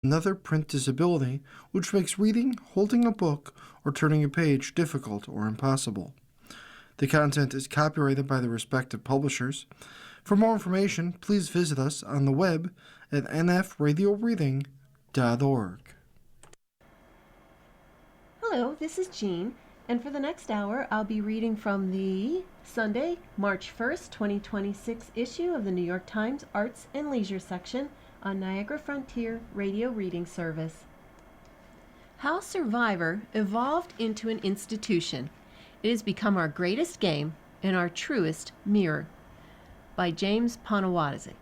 another print disability, which makes reading, holding a book, or turning a page difficult or impossible. The content is copyrighted by the respective publishers. For more information, please visit us on the web at nfradioreading.org. Hello, this is Jean, and for the next hour, I'll be reading from the Sunday, March 1st, 2026 issue of the New York Times Arts and Leisure section on Niagara Frontier Radio Reading Service. How Survivor Evolved into an Institution. It has become our greatest game and our truest mirror. By James Poniewozik.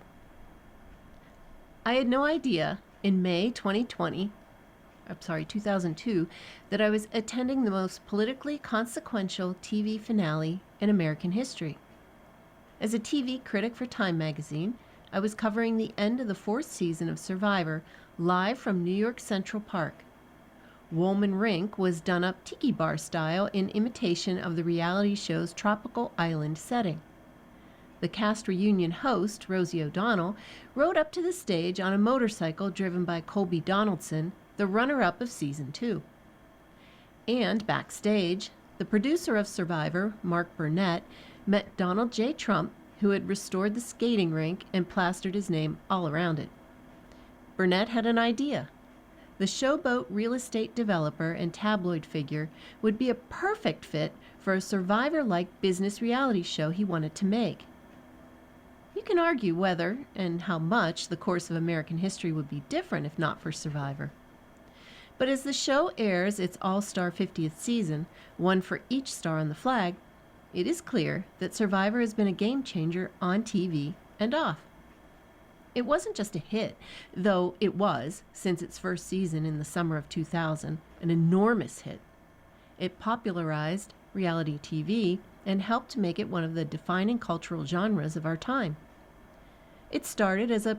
I had no idea in May 2002, that I was attending the most politically consequential TV finale in American history. As a TV critic for Time magazine, I was covering the end of the 4th season of Survivor live from New York Central Park. Woolman Rink was done up tiki bar style in imitation of the reality show's tropical island setting. The cast reunion host, Rosie O'Donnell, rode up to the stage on a motorcycle driven by Colby Donaldson, the runner-up of Season 2. And backstage, the producer of Survivor, Mark Burnett, met Donald J. Trump, who had restored the skating rink and plastered his name all around it. Burnett had an idea. The showboat real estate developer and tabloid figure would be a perfect fit for a Survivor-like business reality show he wanted to make. You can argue whether and how much the course of American history would be different if not for Survivor. But as the show airs its All-Star 50th season, one for each star on the flag, it is clear that Survivor has been a game changer on TV and off. It wasn't just a hit, though it was, since its first season in the summer of 2000, an enormous hit. It popularized reality TV and helped to make it one of the defining cultural genres of our time. It started as a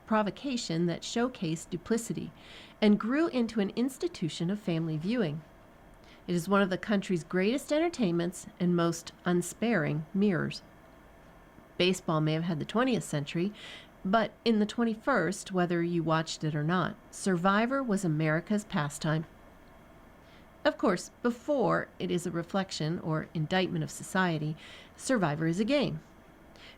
provocation that showcased duplicity and grew into an institution of family viewing. It is one of the country's greatest entertainments and most unsparing mirrors. Baseball may have had the 20th century, but in the 21st, whether you watched it or not, Survivor was America's pastime. Of course, before it is a reflection or indictment of society, Survivor is a game.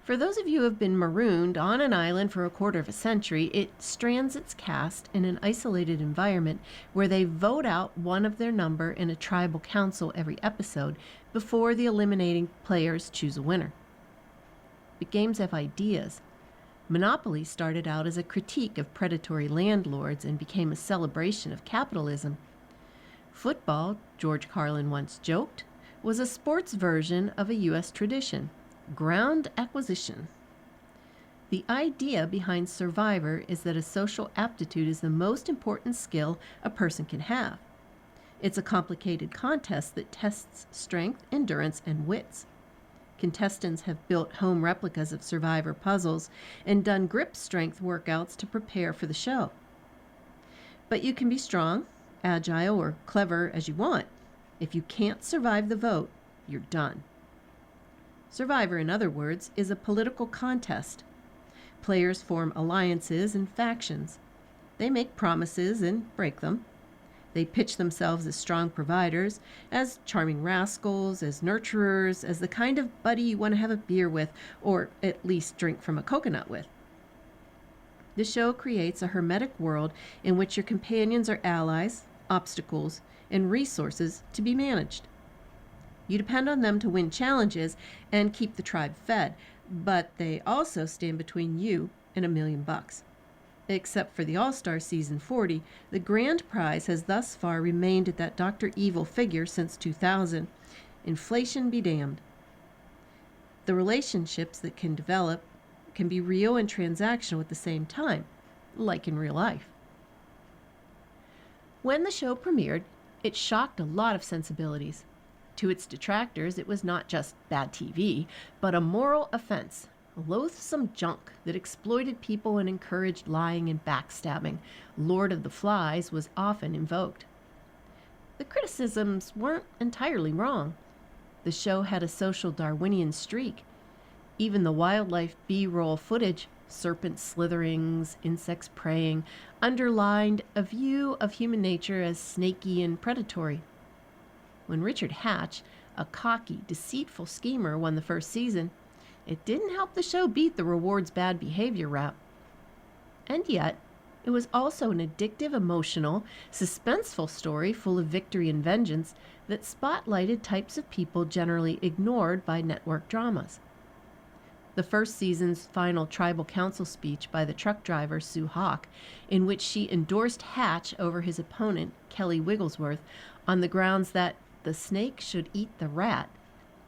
For those of you who have been marooned on an island for a quarter of a century, it strands its cast in an isolated environment where they vote out one of their number in a tribal council every episode before the eliminating players choose a winner. But games have ideas. Monopoly started out as a critique of predatory landlords and became a celebration of capitalism. Football, George Carlin once joked, was a sports version of a U.S. tradition. Ground acquisition. The idea behind Survivor is that a social aptitude is the most important skill a person can have. It's a complicated contest that tests strength, endurance, and wits. Contestants have built home replicas of Survivor puzzles and done grip strength workouts to prepare for the show. But you can be strong, agile, or clever as you want. If you can't survive the vote, you're done. Survivor, in other words, is a political contest. Players form alliances and factions. They make promises and break them. They pitch themselves as strong providers, as charming rascals, as nurturers, as the kind of buddy you want to have a beer with, or at least drink from a coconut with. The show creates a hermetic world in which your companions are allies, obstacles, and resources to be managed. You depend on them to win challenges and keep the tribe fed, but they also stand between you and $1 million. Except for the All-Star Season 40, the grand prize has thus far remained at that Dr. Evil figure since 2000. Inflation be damned. The relationships that can develop can be real and transactional at the same time, like in real life. When the show premiered, it shocked a lot of sensibilities. To its detractors, it was not just bad TV, but a moral offense, a loathsome junk that exploited people and encouraged lying and backstabbing. Lord of the Flies was often invoked. The criticisms weren't entirely wrong. The show had a social Darwinian streak. Even the wildlife B-roll footage, serpent slitherings, insects praying, underlined a view of human nature as snaky and predatory. When Richard Hatch, a cocky, deceitful schemer, won the first season, it didn't help the show beat the rewards bad behavior rap. And yet, it was also an addictive, emotional, suspenseful story full of victory and vengeance that spotlighted types of people generally ignored by network dramas. The first season's final tribal council speech by the truck driver Sue Hawk, in which she endorsed Hatch over his opponent, Kelly Wigglesworth, on the grounds that the snake should eat the rat,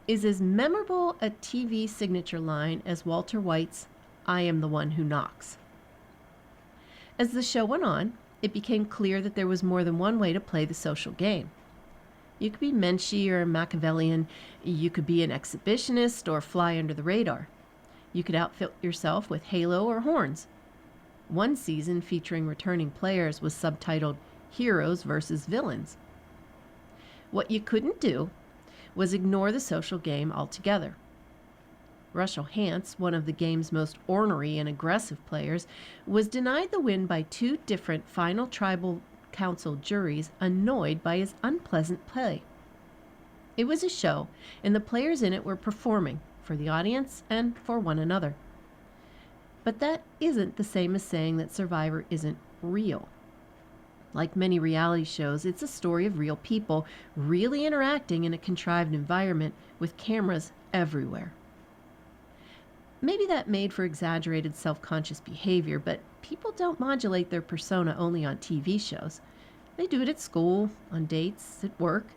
is as memorable a TV signature line as Walter White's "I am the one who knocks." As the show went on, it became clear that there was more than one way to play the social game. You could be Menschy or Machiavellian, you could be an exhibitionist or fly under the radar. You could outfit yourself with halo or horns. One season featuring returning players was subtitled Heroes versus Villains. What you couldn't do was ignore the social game altogether. Russell Hantz, one of the game's most ornery and aggressive players, was denied the win by two different final tribal council juries annoyed by his unpleasant play. It was a show, and the players in it were performing for the audience and for one another. But that isn't the same as saying that Survivor isn't real. Like many reality shows, it's a story of real people really interacting in a contrived environment with cameras everywhere. Maybe that made for exaggerated self-conscious behavior, but people don't modulate their persona only on TV shows. They do it at school, on dates, at work.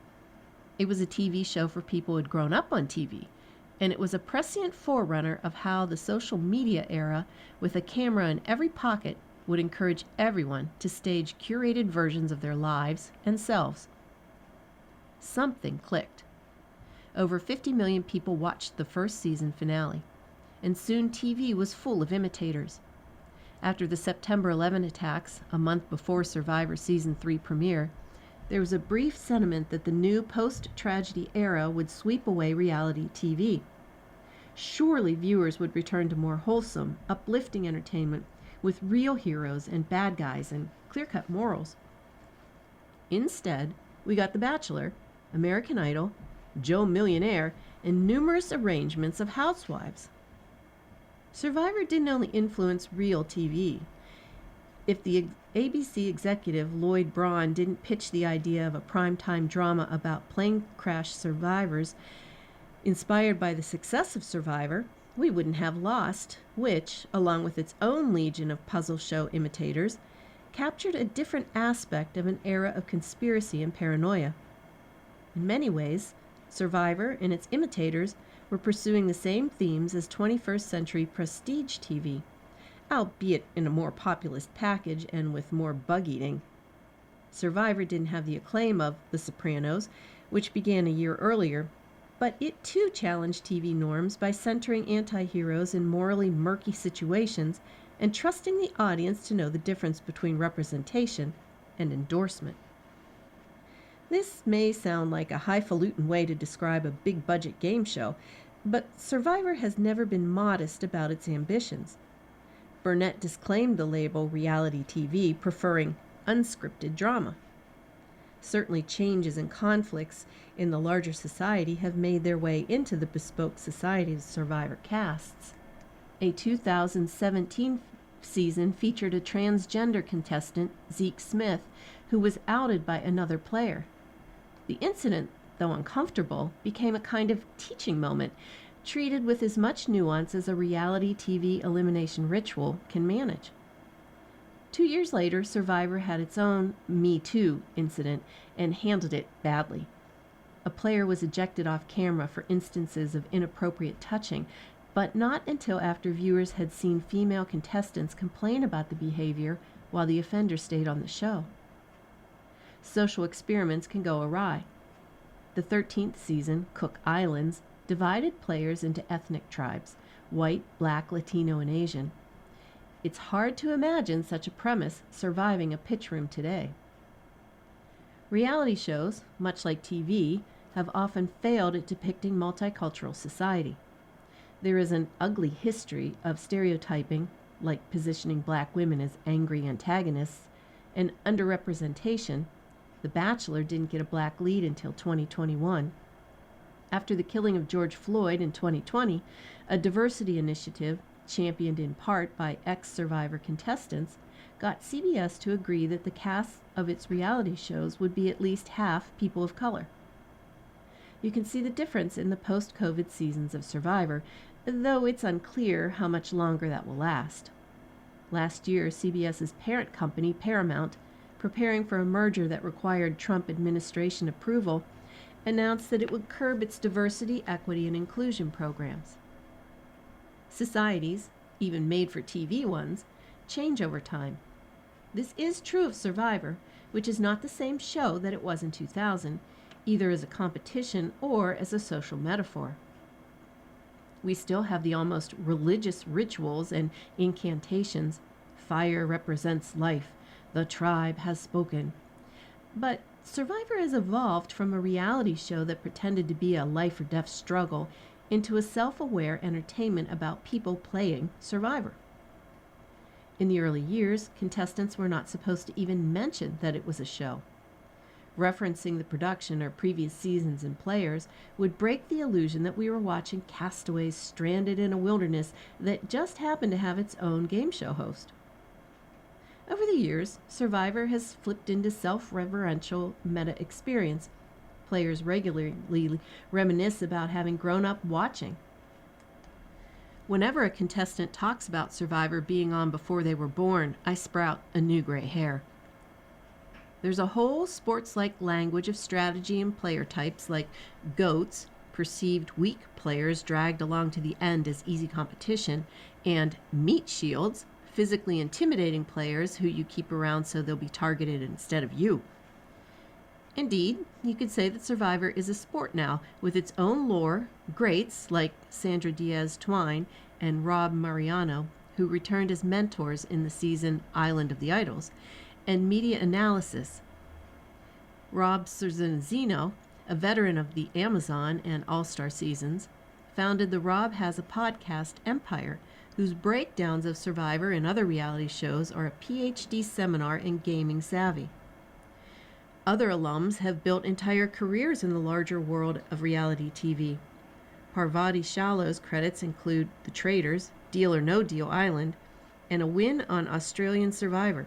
It was a TV show for people who had grown up on TV, and it was a prescient forerunner of how the social media era, with a camera in every pocket, would encourage everyone to stage curated versions of their lives and selves. Something clicked. Over 50 million people watched the first season finale, and soon TV was full of imitators. After the September 11 attacks, a month before Survivor Season 3 premiere, there was a brief sentiment that the new post-tragedy era would sweep away reality TV. Surely viewers would return to more wholesome, uplifting entertainment with real heroes and bad guys and clear-cut morals. Instead, we got The Bachelor, American Idol, Joe Millionaire, and numerous arrangements of housewives. Survivor didn't only influence real TV. If the ABC executive Lloyd Braun didn't pitch the idea of a primetime drama about plane crash survivors inspired by the success of Survivor, we wouldn't have Lost, which, along with its own legion of puzzle show imitators, captured a different aspect of an era of conspiracy and paranoia. In many ways, Survivor and its imitators were pursuing the same themes as 21st century prestige TV, albeit in a more populist package and with more bug eating. Survivor didn't have the acclaim of The Sopranos, which began a year earlier, but it too challenged TV norms by centering anti-heroes in morally murky situations and trusting the audience to know the difference between representation and endorsement. This may sound like a highfalutin way to describe a big-budget game show, but Survivor has never been modest about its ambitions. Burnett disclaimed the label reality TV, preferring unscripted drama. Certainly changes and conflicts in the larger society have made their way into the bespoke society of Survivor casts. A 2017 season featured a transgender contestant, Zeke Smith, who was outed by another player. The incident, though uncomfortable, became a kind of teaching moment, treated with as much nuance as a reality TV elimination ritual can manage. 2 years later, Survivor had its own Me Too incident and handled it badly. A player was ejected off camera for instances of inappropriate touching, but not until after viewers had seen female contestants complain about the behavior while the offender stayed on the show. Social experiments can go awry. The 13th season, Cook Islands, divided players into ethnic tribes: white, black, Latino, and Asian. It's hard to imagine such a premise surviving a pitch room today. Reality shows, much like TV, have often failed at depicting multicultural society. There is an ugly history of stereotyping, like positioning black women as angry antagonists, and underrepresentation, The Bachelor didn't get a black lead until 2021. After the killing of George Floyd in 2020, a diversity initiative, championed in part by ex-Survivor contestants, got CBS to agree that the cast of its reality shows would be at least half people of color. You can see the difference in the post-COVID seasons of Survivor, though it's unclear how much longer that will last. Last year, CBS's parent company, Paramount, preparing for a merger that required Trump administration approval, announced that it would curb its diversity, equity, and inclusion programs. Societies, even made-for-TV ones, change over time. This is true of Survivor, which is not the same show that it was in 2000, either as a competition or as a social metaphor. We still have the almost religious rituals and incantations. Fire represents life. The tribe has spoken. But Survivor has evolved from a reality show that pretended to be a life or death struggle into a self-aware entertainment about people playing Survivor. In the early years, contestants were not supposed to even mention that it was a show. Referencing the production or previous seasons and players would break the illusion that we were watching castaways stranded in a wilderness that just happened to have its own game show host. Over the years, Survivor has flipped into self-referential meta-experience. Players regularly reminisce about having grown up watching. Whenever a contestant talks about Survivor being on before they were born, I sprout a new gray hair. There's a whole sports-like language of strategy and player types like GOATs, perceived weak players dragged along to the end as easy competition, and meat shields, physically intimidating players who you keep around so they'll be targeted instead of you. Indeed, you could say that Survivor is a sport now, with its own lore, greats like Sandra Diaz-Twine and Rob Mariano, who returned as mentors in the season Island of the Idols, and media analysis. Rob Cerzanzino, a veteran of the Amazon and All-Star seasons, founded the Rob Has a Podcast empire, whose breakdowns of Survivor and other reality shows are a PhD seminar in gaming savvy. Other alums have built entire careers in the larger world of reality TV. Parvati Shalow's credits include The Traitors, Deal or No Deal Island, and a win on Australian Survivor.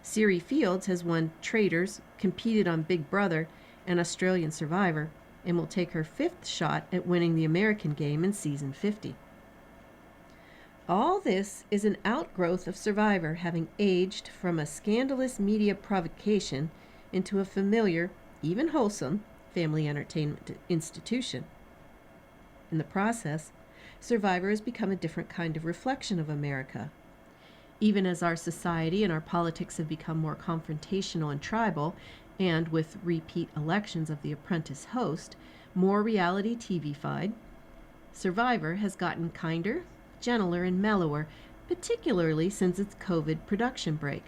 Siri Fields has won Traitors, competed on Big Brother, and Australian Survivor, and will take her 5th shot at winning the American game in season 50. All this is an outgrowth of Survivor having aged from a scandalous media provocation into a familiar, even wholesome, family entertainment institution. In the process, Survivor has become a different kind of reflection of America. Even as our society and our politics have become more confrontational and tribal, and with repeat elections of the apprentice host, more reality TV-fied, Survivor has gotten kinder, gentler, and mellower, particularly since its COVID production break.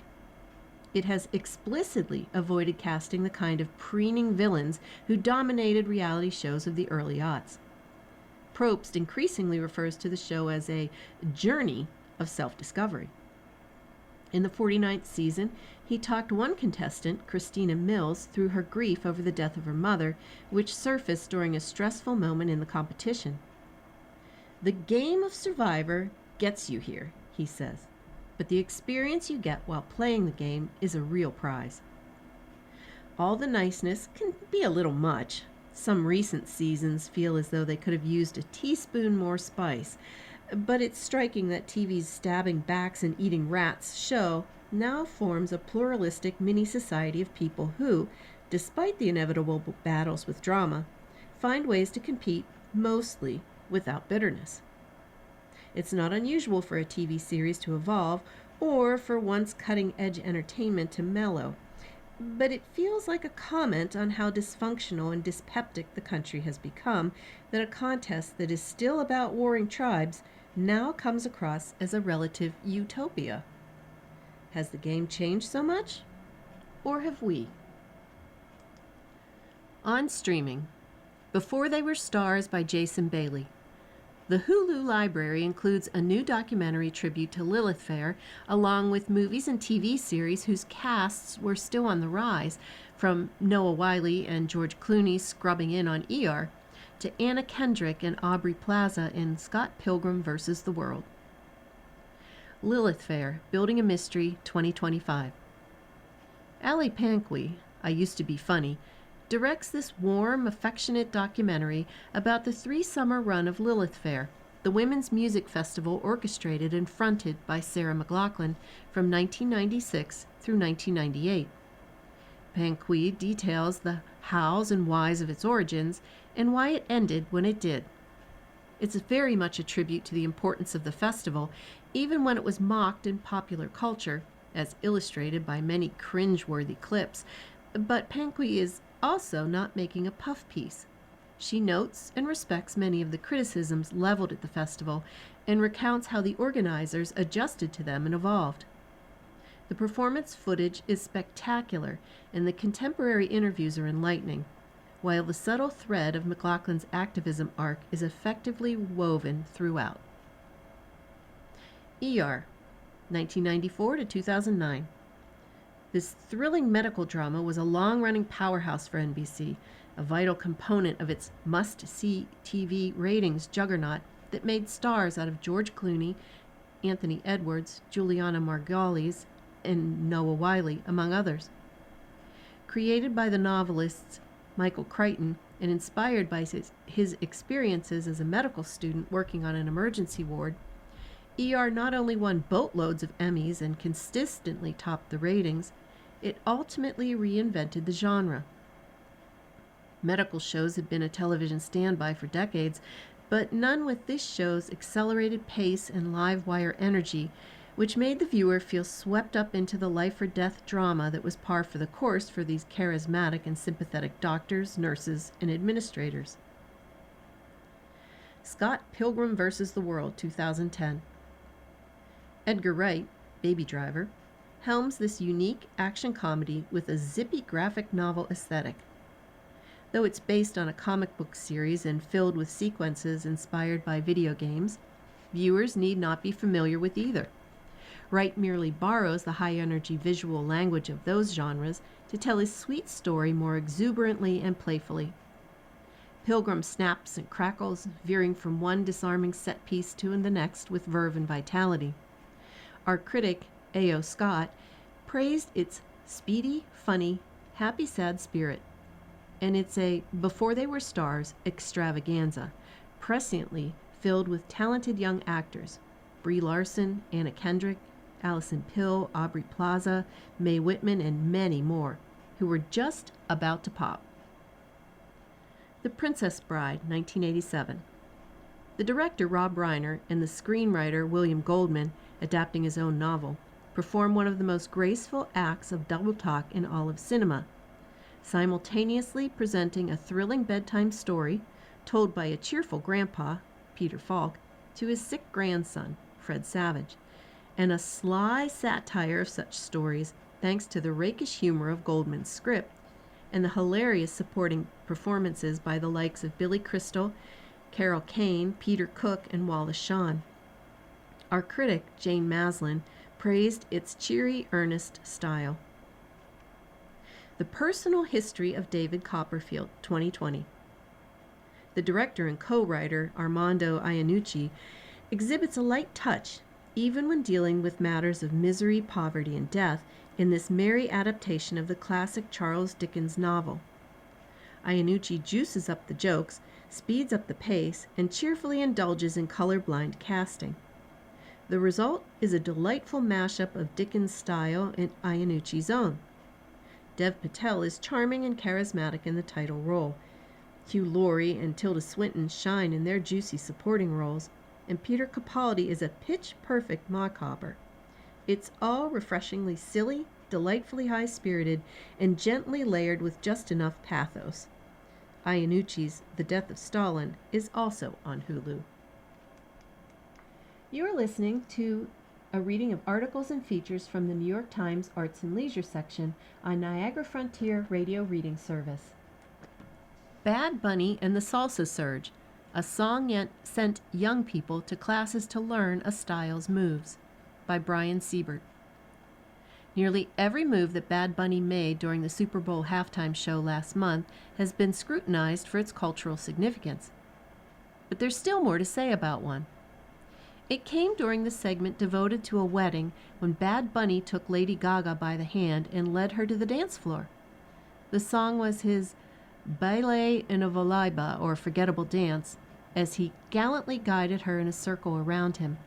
It has explicitly avoided casting the kind of preening villains who dominated reality shows of the early aughts. Probst increasingly refers to the show as a journey of self-discovery. In the 49th season, he talked one contestant, Christina Mills, through her grief over the death of her mother, which surfaced during a stressful moment in the competition. "The game of Survivor gets you here," he says, "but the experience you get while playing the game is a real prize." All the niceness can be a little much. Some recent seasons feel as though they could have used a teaspoon more spice, but it's striking that TV's stabbing backs and eating rats show now forms a pluralistic mini-society of people who, despite the inevitable battles with drama, find ways to compete mostly without bitterness. It's not unusual for a TV series to evolve or for once cutting-edge entertainment to mellow, but it feels like a comment on how dysfunctional and dyspeptic the country has become that a contest that is still about warring tribes now comes across as a relative utopia. Has the game changed so much? Or have we? On streaming, Before They Were Stars by Jason Bailey. The Hulu library includes a new documentary tribute to Lilith Fair, along with movies and TV series whose casts were still on the rise, from Noah Wyle and George Clooney scrubbing in on ER, to Anna Kendrick and Aubrey Plaza in Scott Pilgrim vs. the World. Lilith Fair, Building a Mystery, 2025. Ali Panqui, I Used to Be Funny, directs this warm, affectionate documentary about the 3-summer run of Lilith Fair, the women's music festival orchestrated and fronted by Sarah McLachlan from 1996 through 1998. Panqui details the hows and whys of its origins and why it ended when it did. It's very much a tribute to the importance of the festival, even when it was mocked in popular culture, as illustrated by many cringe-worthy clips, but Panqui is also not making a puff piece. She notes and respects many of the criticisms leveled at the festival and recounts how the organizers adjusted to them and evolved. The performance footage is spectacular and the contemporary interviews are enlightening, while the subtle thread of McLachlan's activism arc is effectively woven throughout. ER, 1994 to 2009. This thrilling medical drama was a long-running powerhouse for NBC, a vital component of its must-see TV ratings juggernaut that made stars out of George Clooney, Anthony Edwards, Juliana Margulies, and Noah Wyle, among others. Created by the novelists Michael Crichton and inspired by his experiences as a medical student working on an emergency ward, ER not only won boatloads of Emmys and consistently topped the ratings, it ultimately reinvented the genre. Medical shows had been a television standby for decades, but none with this show's accelerated pace and live wire energy, which made the viewer feel swept up into the life-or-death drama that was par for the course for these charismatic and sympathetic doctors, nurses, and administrators. Scott Pilgrim vs. the World, 2010. Edgar Wright, Baby Driver, helms this unique action comedy with a zippy graphic novel aesthetic. Though it's based on a comic book series and filled with sequences inspired by video games, viewers need not be familiar with either. Wright merely borrows the high-energy visual language of those genres to tell his sweet story more exuberantly and playfully. Pilgrim snaps and crackles, veering from one disarming set piece to the next with verve and vitality. Our critic, A.O. Scott, praised its speedy, funny, happy, sad spirit, and it's a before they were stars extravaganza, presciently filled with talented young actors, Brie Larson, Anna Kendrick, Allison Pill, Aubrey Plaza, Mae Whitman, and many more, who were just about to pop. The Princess Bride, 1987. The director, Rob Reiner, and the screenwriter, William Goldman, adapting his own novel, perform one of the most graceful acts of double talk in all of cinema, simultaneously presenting a thrilling bedtime story told by a cheerful grandpa, Peter Falk, to his sick grandson, Fred Savage, and a sly satire of such stories thanks to the rakish humor of Goldman's script and the hilarious supporting performances by the likes of Billy Crystal, Carol Kane, Peter Cook, and Wallace Shawn. Our critic, Jane Maslin, praised its cheery, earnest style. The Personal History of David Copperfield, 2020. The director and co-writer, Armando Iannucci, exhibits a light touch even when dealing with matters of misery, poverty, and death in this merry adaptation of the classic Charles Dickens novel. Iannucci juices up the jokes, speeds up the pace, and cheerfully indulges in colorblind casting. The result is a delightful mashup of Dickens' style and Iannucci's own. Dev Patel is charming and charismatic in the title role. Hugh Laurie and Tilda Swinton shine in their juicy supporting roles, and Peter Capaldi is a pitch-perfect macabre. It's all refreshingly silly, delightfully high-spirited, and gently layered with just enough pathos. Iannucci's The Death of Stalin is also on Hulu. You are listening to a reading of articles and features from the New York Times Arts and Leisure section on Niagara Frontier Radio Reading Service. Bad Bunny and the Salsa Surge, A song sent young people to classes to learn a style's moves, by Brian Siebert. Nearly every move that Bad Bunny made during the Super Bowl halftime show last month has been scrutinized for its cultural significance. But there's still more to say about one. It came during the segment devoted to a wedding when Bad Bunny took Lady Gaga by the hand and led her to the dance floor. The song was his Baile Inolvidable, or Forgettable Dance, as he gallantly guided her in a circle around him.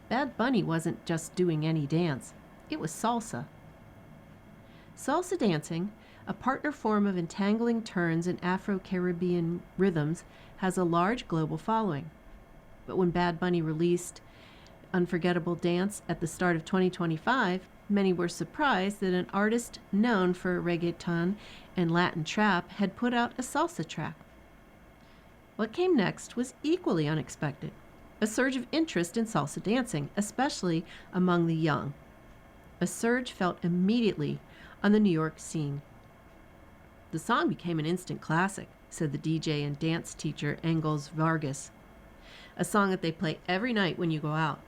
Bad Bunny wasn't just doing any dance. It was salsa. Salsa dancing, a partner form of entangling turns in Afro-Caribbean rhythms, has a large global following. But when Bad Bunny released Unforgettable Dance at the start of 2025, many were surprised that an artist known for reggaeton and Latin trap had put out a salsa track. What came next was equally unexpected, a surge of interest in salsa dancing, especially among the young. A surge felt immediately on the New York scene. The song became an instant classic, said the DJ and dance teacher Engels Vargas. A song that they play every night when you go out.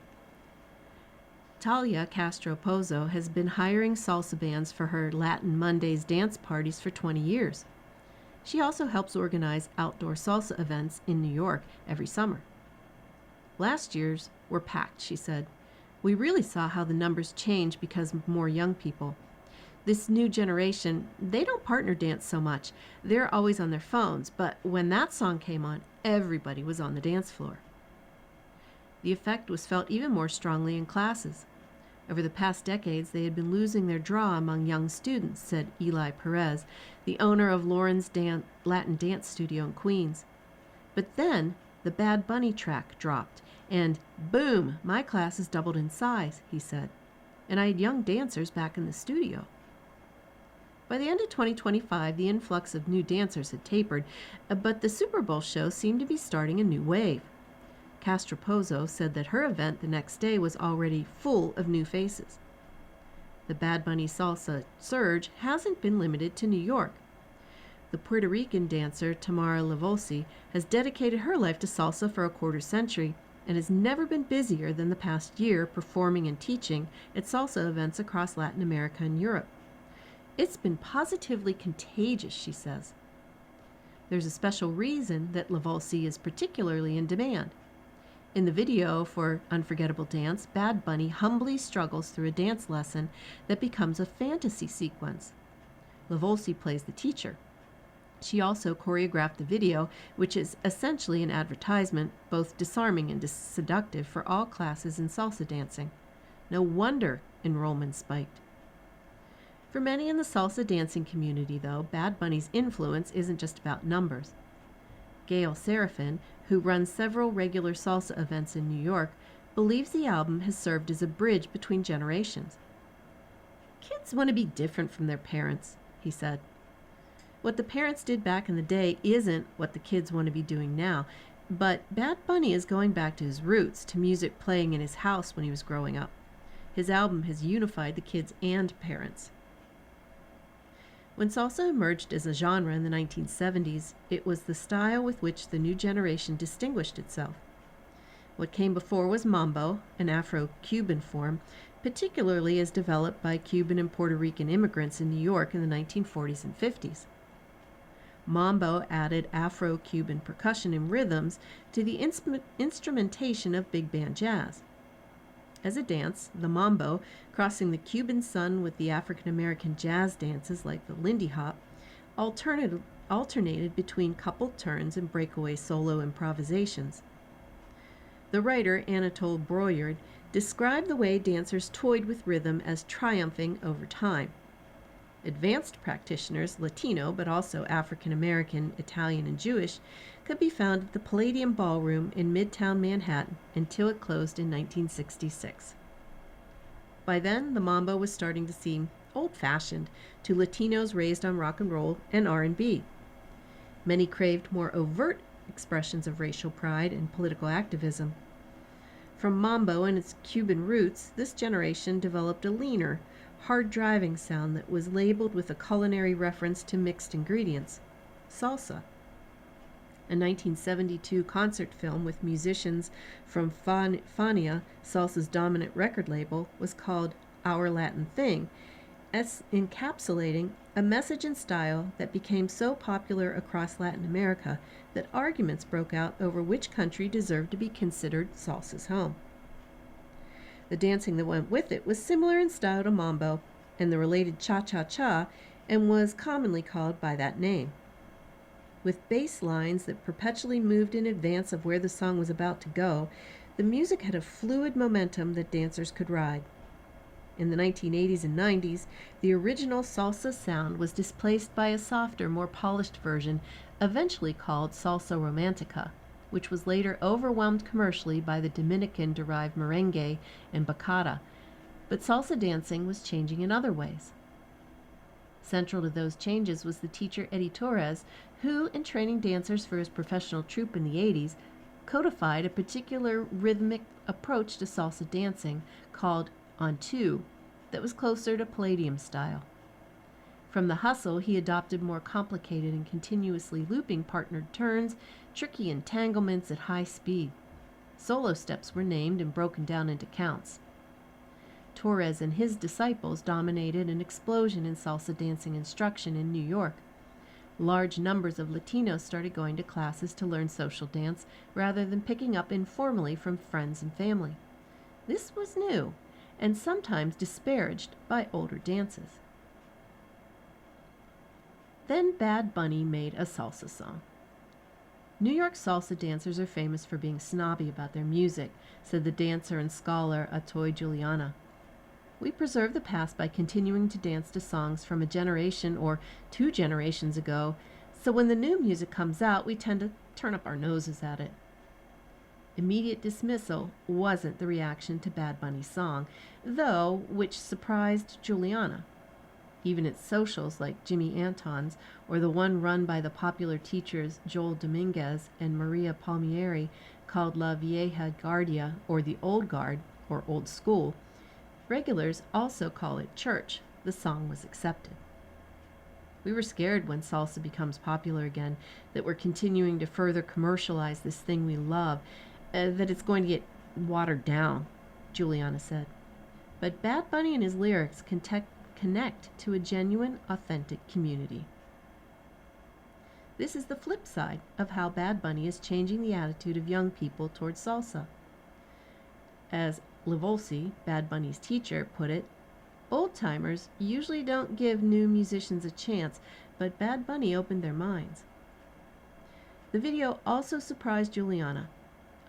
Talia Castro Pozo has been hiring salsa bands for her Latin Mondays dance parties for 20 years. She also helps organize outdoor salsa events in New York every summer. Last year's were packed, she said. We really saw how the numbers change because of more young people. This new generation, they don't partner dance so much. They're always on their phones, but when that song came on, everybody was on the dance floor. The effect was felt even more strongly in classes. Over the past decades, they had been losing their draw among young students, said Eli Perez, the owner of Lauren's Latin Dance Studio in Queens. But then, the Bad Bunny track dropped, and boom, my classes doubled in size, he said. And I had young dancers back in the studio. By the end of 2025, the influx of new dancers had tapered, but the Super Bowl show seemed to be starting a new wave. Castropozo said that her event the next day was already full of new faces. The Bad Bunny salsa surge hasn't been limited to New York. The Puerto Rican dancer Tamara Lavolsi has dedicated her life to salsa for a quarter century and has never been busier than the past year performing and teaching at salsa events across Latin America and Europe. It's been positively contagious, she says. There's a special reason that Lavolsi is particularly in demand. In the video for Unforgettable Dance, Bad Bunny humbly struggles through a dance lesson that becomes a fantasy sequence. Lavolsi plays the teacher. She also choreographed the video, which is essentially an advertisement, both disarming and seductive for all classes in salsa dancing. No wonder enrollment spiked. For many in the salsa dancing community, though, Bad Bunny's influence isn't just about numbers. Gail Serafin, who runs several regular salsa events in New York, believes the album has served as a bridge between generations. Kids want to be different from their parents, he said. What the parents did back in the day isn't what the kids want to be doing now, but Bad Bunny is going back to his roots, to music playing in his house when he was growing up. His album has unified the kids and parents. When salsa emerged as a genre in the 1970s, it was the style with which the new generation distinguished itself. What came before was mambo, an Afro-Cuban form, particularly as developed by Cuban and Puerto Rican immigrants in New York in the 1940s and 50s. Mambo added Afro-Cuban percussion and rhythms to the instrumentation of big band jazz. As a dance, the mambo, crossing the Cuban sun with the African-American jazz dances like the Lindy Hop, alternated between coupled turns and breakaway solo improvisations. The writer Anatole Broyard described the way dancers toyed with rhythm as triumphing over time. Advanced practitioners, Latino but also African-American, Italian, and Jewish, could be found at the Palladium Ballroom in Midtown Manhattan until it closed in 1966. By then, the mambo was starting to seem old-fashioned to Latinos raised on rock and roll and R&B. Many craved more overt expressions of racial pride and political activism. From mambo and its Cuban roots, this generation developed a leaner, hard-driving sound that was labeled with a culinary reference to mixed ingredients, salsa. A 1972 concert film with musicians from Fania, Salsa's dominant record label, was called Our Latin Thing, as encapsulating a message and style that became so popular across Latin America that arguments broke out over which country deserved to be considered salsa's home. The dancing that went with it was similar in style to mambo and the related cha-cha-cha, and was commonly called by that name. With bass lines that perpetually moved in advance of where the song was about to go, the music had a fluid momentum that dancers could ride. In the 1980s and 90s, the original salsa sound was displaced by a softer, more polished version, eventually called salsa romantica, which was later overwhelmed commercially by the Dominican-derived merengue and bachata. But salsa dancing was changing in other ways. Central to those changes was the teacher Eddie Torres, who, in training dancers for his professional troupe in the 80s, codified a particular rhythmic approach to salsa dancing called on two that was closer to Palladium style. From the hustle, he adopted more complicated and continuously looping partnered turns, tricky entanglements at high speed. Solo steps were named and broken down into counts. Torres and his disciples dominated an explosion in salsa dancing instruction in New York. Large numbers of Latinos started going to classes to learn social dance rather than picking up informally from friends and family. This was new, and sometimes disparaged by older dances. Then Bad Bunny made a salsa song. New York salsa dancers are famous for being snobby about their music, said the dancer and scholar Atoy Juliana. We preserve the past by continuing to dance to songs from a generation or 2 generations ago, so when the new music comes out, we tend to turn up our noses at it. Immediate dismissal wasn't the reaction to Bad Bunny's song, though, which surprised Juliana. Even at socials like Jimmy Anton's, or the one run by the popular teachers Joel Dominguez and Maria Palmieri called La Vieja Guardia, or the Old Guard, or Old School, regulars also call it church. The song was accepted. We were scared when salsa becomes popular again, that we're continuing to further commercialize this thing we love, that it's going to get watered down, Juliana said. But Bad Bunny and his lyrics connect to a genuine, authentic community. This is the flip side of how Bad Bunny is changing the attitude of young people towards salsa. As Livolsi, Bad Bunny's teacher, put it, old-timers usually don't give new musicians a chance, but Bad Bunny opened their minds. The video also surprised Juliana.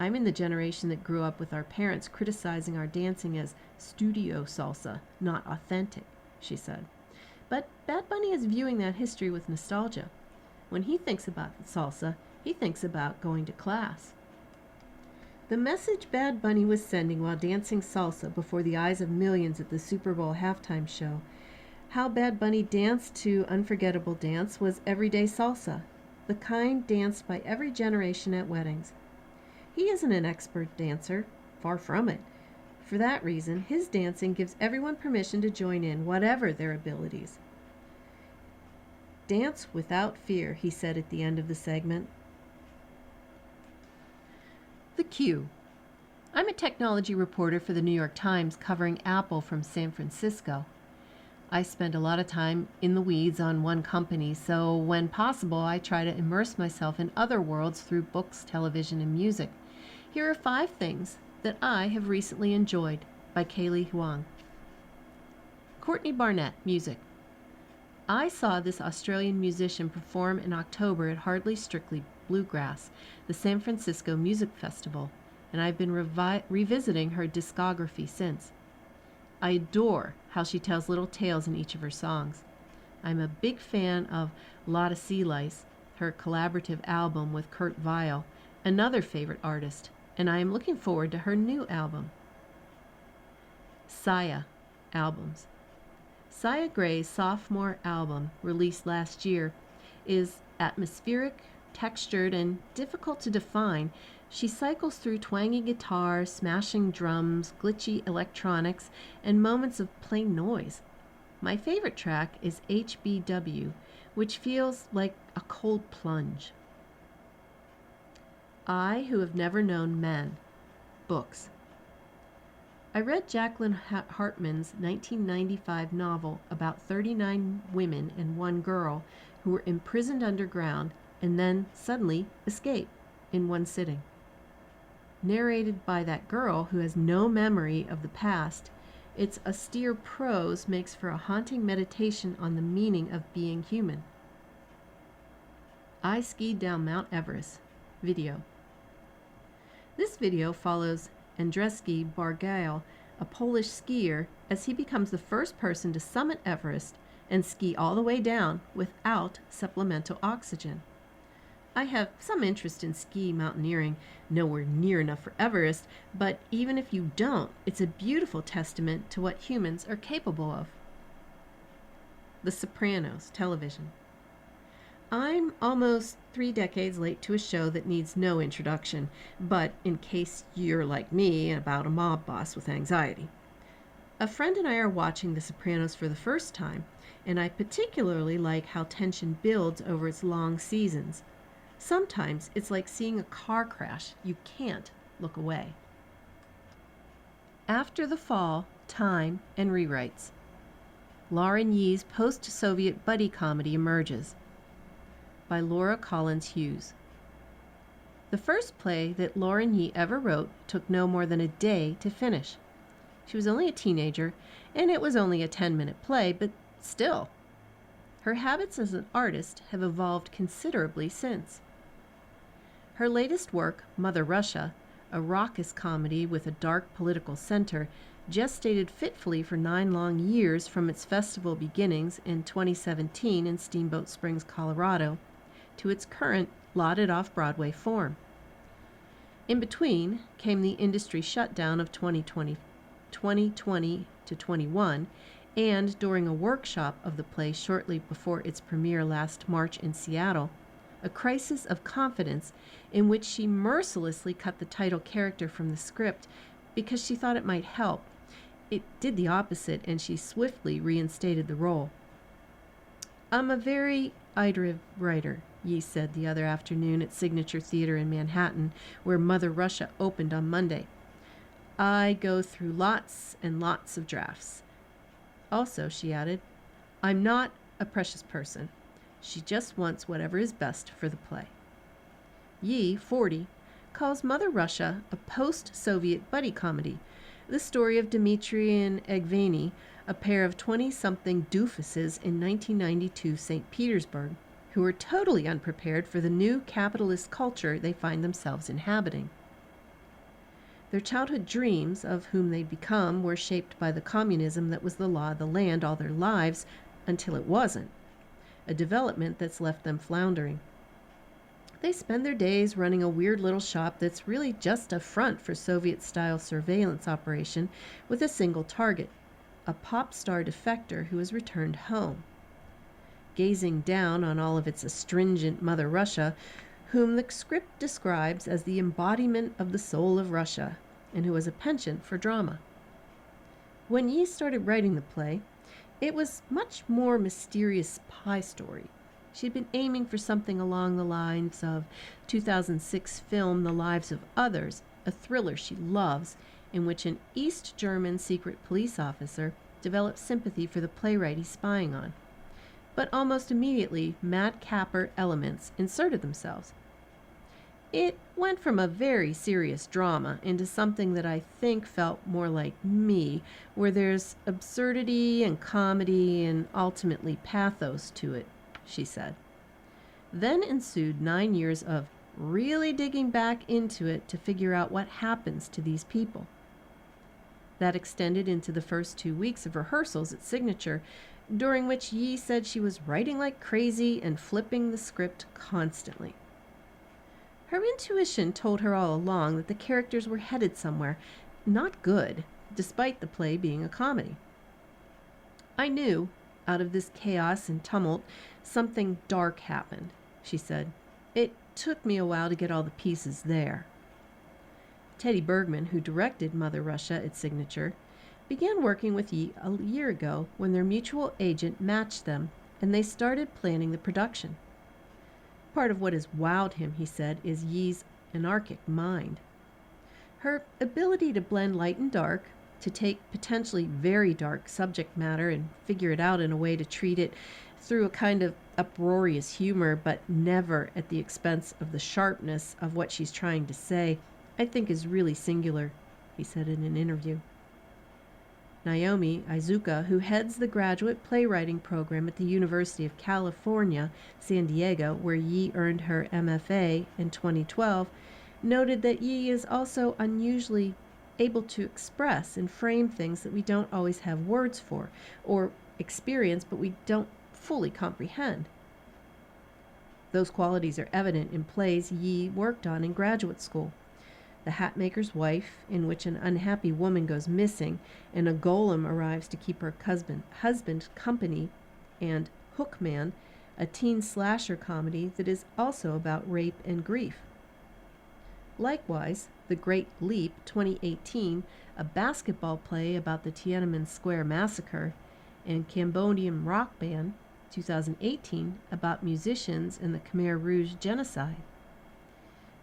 I'm in the generation that grew up with our parents criticizing our dancing as studio salsa, not authentic, she said. But Bad Bunny is viewing that history with nostalgia. When he thinks about salsa, he thinks about going to class. The message Bad Bunny was sending while dancing salsa before the eyes of millions at the Super Bowl halftime show, how Bad Bunny danced to Unforgettable Dance, was everyday salsa, the kind danced by every generation at weddings. He isn't an expert dancer, far from it. For that reason, his dancing gives everyone permission to join in, whatever their abilities. Dance without fear, he said at the end of the segment. The Q. I'm a technology reporter for the New York Times covering Apple from San Francisco. I spend a lot of time in the weeds on one company, so when possible, I try to immerse myself in other worlds through books, television, and music. Here are 5 things that I have recently enjoyed by Kaylee Huang. Courtney Barnett, music. I saw this Australian musician perform in October at Hardly Strictly Bluegrass, the San Francisco Music Festival, and I've been revisiting her discography since. I adore how she tells little tales in each of her songs. I'm a big fan of Lotta Sea Lice, her collaborative album with Kurt Vile, another favorite artist, and I am looking forward to her new album. Saya albums. Saya Gray's sophomore album, released last year, is atmospheric, textured, and difficult to define. She cycles through twangy guitars, smashing drums, glitchy electronics, and moments of plain noise. My favorite track is HBW, which feels like a cold plunge. I Who Have Never Known Men. Books. I read Jacqueline Hartman's 1995 novel about 39 women and one girl who were imprisoned underground and then suddenly escape in one sitting. Narrated by that girl who has no memory of the past, its austere prose makes for a haunting meditation on the meaning of being human. I skied down Mount Everest. Video. This video follows Andrzejski Bargiel, a Polish skier, as he becomes the first person to summit Everest and ski all the way down without supplemental oxygen. I have some interest in ski mountaineering, nowhere near enough for Everest, but even if you don't, it's a beautiful testament to what humans are capable of. The Sopranos, television. I'm almost 3 decades late to a show that needs no introduction, but in case you're like me about a mob boss with anxiety. A friend and I are watching The Sopranos for the first time, and I particularly like how tension builds over its long seasons. Sometimes it's like seeing a car crash. You can't look away. After the Fall, Time, and Rewrites. Lauren Yee's post-Soviet buddy comedy emerges. By Laura Collins Hughes. The first play that Lauren Yee ever wrote took no more than a day to finish. She was only a teenager, and it was only a 10-minute play, but still. Her habits as an artist have evolved considerably since. Her latest work, Mother Russia, a raucous comedy with a dark political center, gestated fitfully for 9 long years from its festival beginnings in 2017 in Steamboat Springs, Colorado, to its current lauded off-Broadway form. In between came the industry shutdown of 2020 to 21, and during a workshop of the play shortly before its premiere last March in Seattle, a crisis of confidence in which she mercilessly cut the title character from the script because she thought it might help. It did the opposite, and she swiftly reinstated the role. "I'm a very iterative writer," Yee said the other afternoon at Signature Theater in Manhattan, where Mother Russia opened on Monday. "I go through lots and lots of drafts. Also," she added, "I'm not a precious person. She just wants whatever is best for the play." Yee, 40, calls Mother Russia a post-Soviet buddy comedy, the story of Dmitry and Evgeny, a pair of 20-something doofuses in 1992 St. Petersburg, who are totally unprepared for the new capitalist culture they find themselves inhabiting. Their childhood dreams of whom they'd become were shaped by the communism that was the law of the land all their lives until it wasn't, a development that's left them floundering. They spend their days running a weird little shop that's really just a front for Soviet-style surveillance operation with a single target, a pop star defector who has returned home. Gazing down on all of its astringent Mother Russia, whom the script describes as the embodiment of the soul of Russia, and who has a penchant for drama. When Yee started writing the play, it was much more mysterious spy story. She'd been aiming for something along the lines of 2006 film The Lives of Others, a thriller she loves, in which an East German secret police officer develops sympathy for the playwright he's spying on. But almost immediately, Matt Capper elements inserted themselves. It went from a very serious drama into something that I think felt more like me, where there's absurdity and comedy and ultimately pathos to it, she said. Then ensued 9 years of really digging back into it to figure out what happens to these people. That extended into the first 2 weeks of rehearsals at Signature, during which Yee said she was writing like crazy and flipping the script constantly. Her intuition told her all along that the characters were headed somewhere not good, despite the play being a comedy. "I knew, out of this chaos and tumult, something dark happened," she said. "It took me a while to get all the pieces there." Teddy Bergman, who directed Mother Russia at Signature, began working with Yee a year ago when their mutual agent matched them, and they started planning the production. "Part of what has wowed him," he said, "is Yee's anarchic mind. Her ability to blend light and dark, to take potentially very dark subject matter and figure it out in a way to treat it through a kind of uproarious humor, but never at the expense of the sharpness of what she's trying to say, I think is really singular, he said in an interview. Naomi Iizuka, who heads the graduate playwriting program at the University of California, San Diego, where Yi earned her MFA in 2012, noted that Yi is also unusually able to express and frame things that we don't always have words for, or experience but we don't fully comprehend. Those qualities are evident in plays Yi worked on in graduate school. The Hatmaker's Wife, in which an unhappy woman goes missing and a golem arrives to keep her husband company, and Hookman, a teen slasher comedy that is also about rape and grief. Likewise, The Great Leap, 2018, a basketball play about the Tiananmen Square massacre, and Cambodian Rock Band, 2018, about musicians in the Khmer Rouge genocide.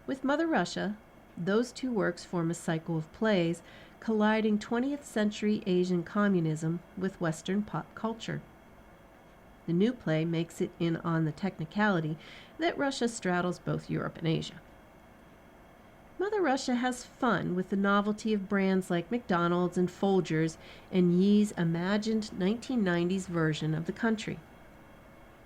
With Mother Russia, those two works form a cycle of plays colliding 20th century Asian communism with Western pop culture. The new play makes it in on the technicality that Russia straddles both Europe and Asia. Mother Russia has fun with the novelty of brands like McDonald's and Folgers and Yi's imagined 1990s version of the country.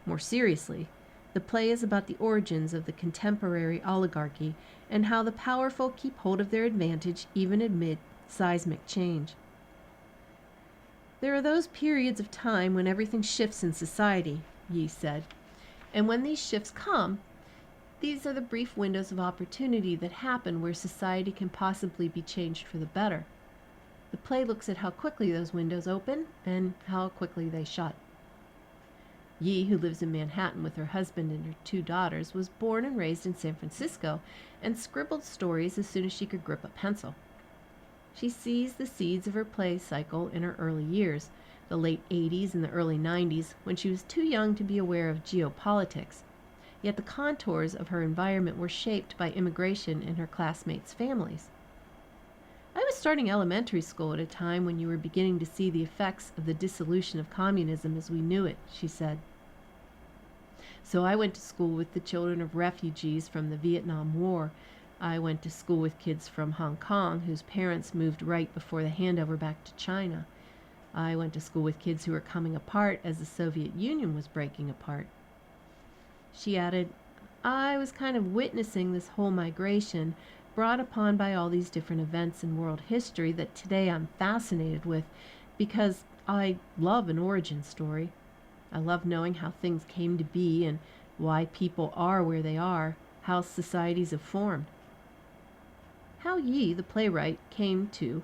More seriously, the play is about the origins of the contemporary oligarchy and how the powerful keep hold of their advantage even amid seismic change. There are those periods of time when everything shifts in society, Yi said, and when these shifts come, these are the brief windows of opportunity that happen where society can possibly be changed for the better. The play looks at how quickly those windows open and how quickly they shut. Yi, who lives in Manhattan with her husband and her two daughters, was born and raised in San Francisco and scribbled stories as soon as she could grip a pencil. She sees the seeds of her play cycle in her early years, the late 80s and the early 90s, when she was too young to be aware of geopolitics. Yet the contours of her environment were shaped by immigration in her classmates' families. I was starting elementary school at a time when you were beginning to see the effects of the dissolution of communism as we knew it, she said. So I went to school with the children of refugees from the Vietnam War. I went to school with kids from Hong Kong whose parents moved right before the handover back to China. I went to school with kids who were coming apart as the Soviet Union was breaking apart. She added, I was kind of witnessing this whole migration brought upon by all these different events in world history that today I'm fascinated with because I love an origin story. I love knowing how things came to be and why people are where they are, how societies have formed. How Yi, the playwright, came to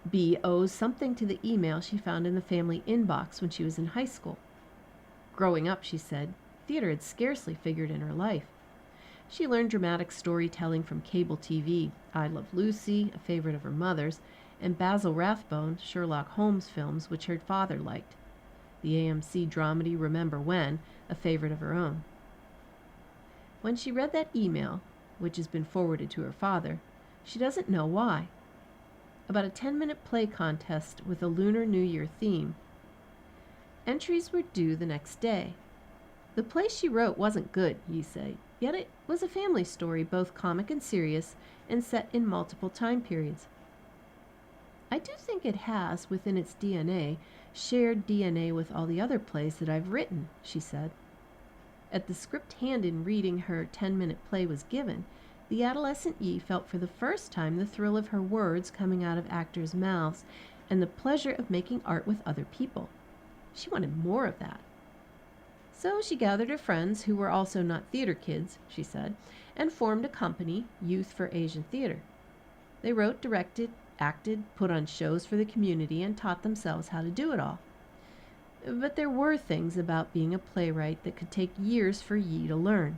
be owes something to the email she found in the family inbox when she was in high school. Growing up, she said, theater had scarcely figured in her life. She learned dramatic storytelling from cable TV, I Love Lucy, a favorite of her mother's, and Basil Rathbone's Sherlock Holmes films, which her father liked. The AMC dramedy Remember When, a favorite of her own. When she read that email, which has been forwarded to her father, she doesn't know why. About a 10-minute play contest with a Lunar New Year theme. Entries were due the next day. The play she wrote wasn't good, Yi said, yet it was a family story, both comic and serious, and set in multiple time periods. I do think it has, within its DNA, shared DNA with all the other plays that I've written, she said. At the script hand-in reading her 10-minute play was given, the adolescent Yi felt for the first time the thrill of her words coming out of actors' mouths and the pleasure of making art with other people. She wanted more of that. So she gathered her friends, who were also not theater kids, she said, and formed a company, Youth for Asian Theater. They wrote, directed, acted, put on shows for the community, and taught themselves how to do it all. But there were things about being a playwright that could take years for Yi to learn.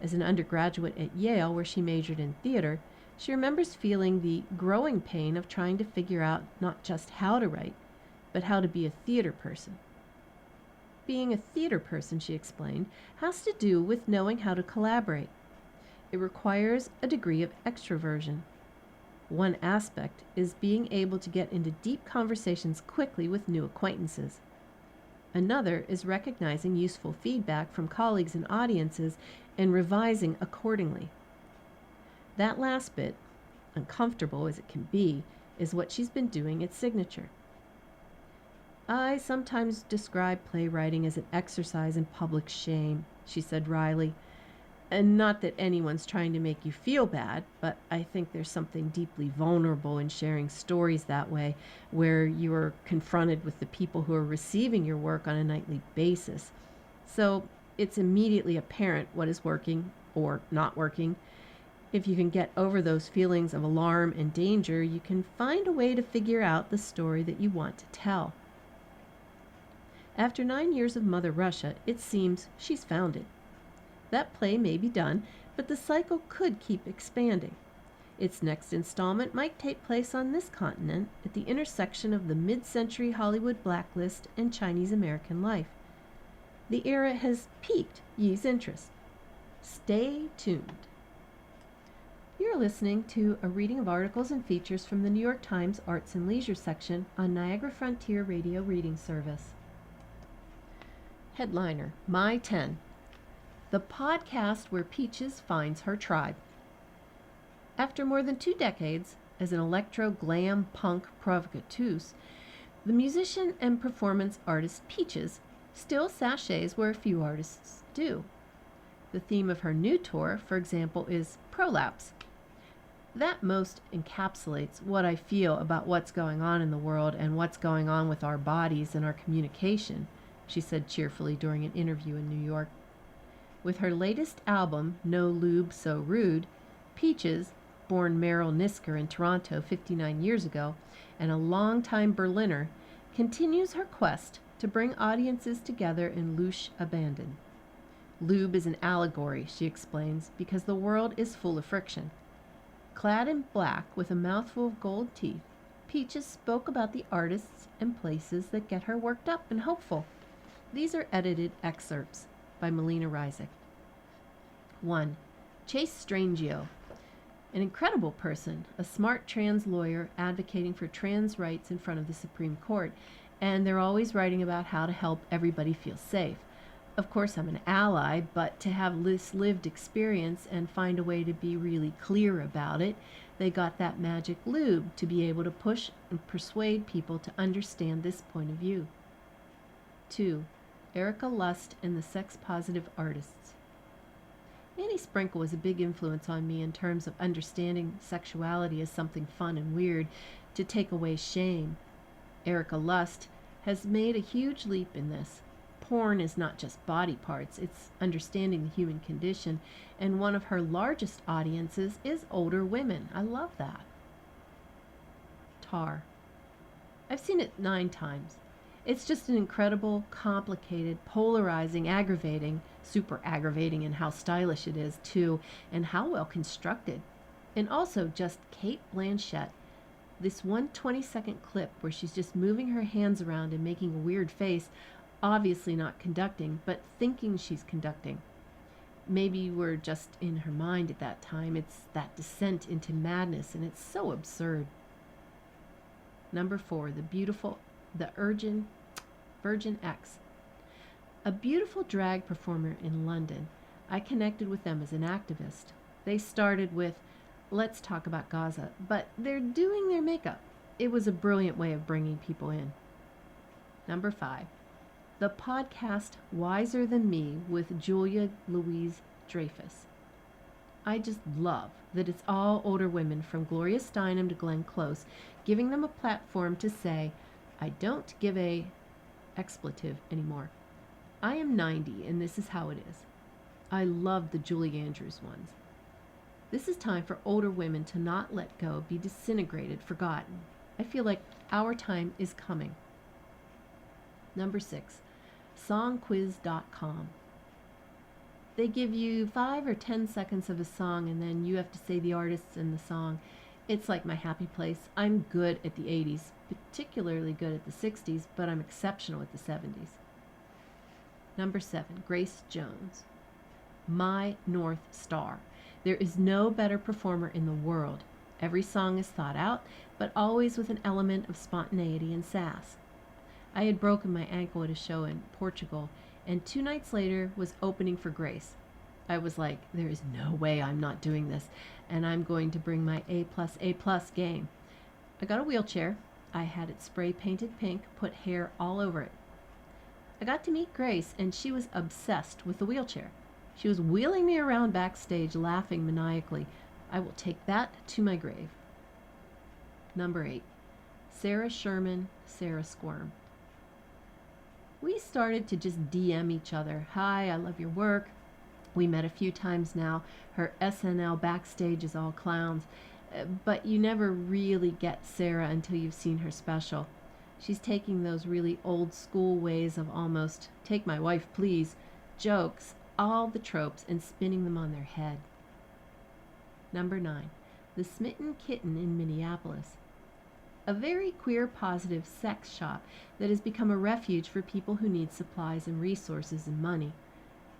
As an undergraduate at Yale, where she majored in theater, she remembers feeling the growing pain of trying to figure out not just how to write, but how to be a theater person. Being a theater person, she explained, has to do with knowing how to collaborate. It requires a degree of extroversion. One aspect is being able to get into deep conversations quickly with new acquaintances. Another is recognizing useful feedback from colleagues and audiences and revising accordingly. That last bit, uncomfortable as it can be, is what she's been doing at Signature. I sometimes describe playwriting as an exercise in public shame, she said wryly. And not that anyone's trying to make you feel bad, but I think there's something deeply vulnerable in sharing stories that way, where you are confronted with the people who are receiving your work on a nightly basis. So it's immediately apparent what is working or not working. If you can get over those feelings of alarm and danger, you can find a way to figure out the story that you want to tell. After 9 years of Mother Russia, it seems she's found it. That play may be done, but the cycle could keep expanding. Its next installment might take place on this continent at the intersection of the mid-century Hollywood blacklist and Chinese American life. The era has piqued Yi's interest. Stay tuned. You're listening to a reading of articles and features from the New York Times Arts and Leisure section on Niagara Frontier Radio Reading Service. Headliner, My 10. The podcast where Peaches finds her tribe. After more than 2 decades as an electro-glam punk provocateur, the musician and performance artist Peaches still sachets where few artists do. The theme of her new tour, for example, is prolapse. That most encapsulates what I feel about what's going on in the world and what's going on with our bodies and our communication, she said cheerfully during an interview in New York. With her latest album, No Lube So Rude, Peaches, born Meryl Nisker in Toronto 59 years ago and a longtime Berliner, continues her quest to bring audiences together in louche abandon. Lube is an allegory, she explains, because the world is full of friction. Clad in black with a mouthful of gold teeth, Peaches spoke about the artists and places that get her worked up and hopeful. These are edited excerpts by Melina Ryzik. 1. Chase Strangio, an incredible person, a smart trans lawyer advocating for trans rights in front of the Supreme Court, and they're always writing about how to help everybody feel safe. Of course, I'm an ally, but to have this lived experience and find a way to be really clear about it, they got that magic lube to be able to push and persuade people to understand this point of view. 2. Erica Lust and the Sex-Positive Artists. Annie Sprinkle was a big influence on me in terms of understanding sexuality as something fun and weird to take away shame. Erica Lust has made a huge leap in this. Porn is not just body parts, it's understanding the human condition, and one of her largest audiences is older women. I love that. Tar. I've seen it 9 times. It's just an incredible, complicated, polarizing, aggravating, super aggravating in how stylish it is, too, and how well constructed. And also just Cate Blanchett. This 1 20-second clip where she's just moving her hands around and making a weird face, obviously not conducting, but thinking she's conducting. Maybe we're just in her mind at that time. It's that descent into madness, and it's so absurd. Number 4, the Virgin X. A beautiful drag performer in London. I connected with them as an activist. They started with, let's talk about Gaza, but they're doing their makeup. It was a brilliant way of bringing people in. Number 5, the podcast Wiser Than Me with Julia Louis-Dreyfus. I just love that it's all older women from Gloria Steinem to Glenn Close, giving them a platform to say, I don't give a expletive anymore. I am 90 and this is how it is. I love the Julie Andrews ones. This is time for older women to not let go, be disintegrated, forgotten. I feel like our time is coming. Number 6, songquiz.com. They give you 5 or 10 seconds of a song and then you have to say the artists and the song. It's like my happy place. I'm good at the 80s, particularly good at the 60s, but I'm exceptional at the 70s. Number 7, Grace Jones. My North Star. There is no better performer in the world. Every song is thought out, but always with an element of spontaneity and sass. I had broken my ankle at a show in Portugal, and 2 nights later was opening for Grace. I was like, there is no way I'm not doing this, and I'm going to bring my A+, game. I got a wheelchair. I had it spray painted pink, put hair all over it. I got to meet Grace, and she was obsessed with the wheelchair. She was wheeling me around backstage, laughing maniacally. I will take that to my grave. Number 8. Sarah Sherman, Sarah Squirm. We started to just DM each other. Hi, I love your work. We met a few times now. Her SNL backstage is all clowns. But you never really get Sarah until you've seen her special. She's taking those really old school ways of almost, take my wife please, jokes, all the tropes, and spinning them on their head. Number 9. The Smitten Kitten in Minneapolis. A very queer positive sex shop that has become a refuge for people who need supplies and resources and money.